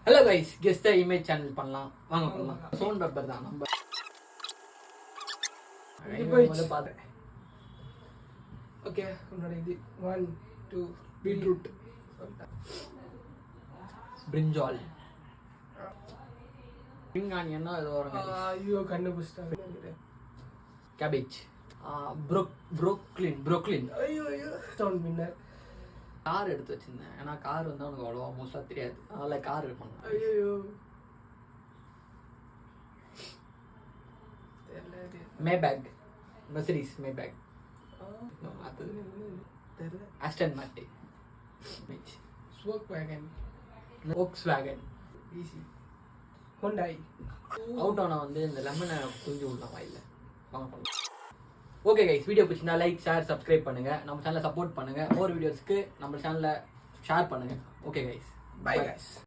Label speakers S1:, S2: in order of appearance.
S1: Hello guys, guess the image channel பண்ணலாம் வாங்க பண்ணலாம். சோன் பேப்பர் தான் நம்ம பார்த்தேன்.
S2: ஓகே, உன்னோட இது 1 2 பீட்ரூட்,
S1: பிரிஞ்சால், ஸ்ப்ரிங் ஆனியன்னா ஏதோ வரும்.
S2: ஐயோ கண்டுபிடிச்சிட்டாங்க.
S1: கேபேஜ், ப்ரோக்லின்.
S2: ஐயோ ஸ்டோன் வின்னர்.
S1: கார் எடுத்து வச்சிருந்தேன், ஏன்னா கார் வந்து அவனுக்கு அவ்வளோவா மோஸ்ட்டாக தெரியாது, அதனால கார் பண்ணேன்.
S2: ஐயோ
S1: மேபேக், மெர்சிடிஸ் மேபேக், அது
S2: தெரியல.
S1: ஆஸ்டன் மார்டின்,
S2: ஸ்வோக் வேகன்,
S1: வோக்ஸ்வேகன்.
S2: ஈஸி. ஹோண்டாய்.
S1: அவுட் ஆனா வந்து இந்த லெமனை புரிஞ்சு விடலாம் வாயில. வாங்க பண்ணலாம். ஓகே கைஸ், வீடியோ பிடிச்சிருந்தா லைக், ஷேர், சப்ஸ்கிரைப் பண்ணுங்க. நம்ம சேனலை சப்போர்ட் பண்ணுங்க. மோர் வீடியோஸ்க்கு நம்ம சேனலை ஷேர் பண்ணுங்க. Okay guys,
S2: bye guys.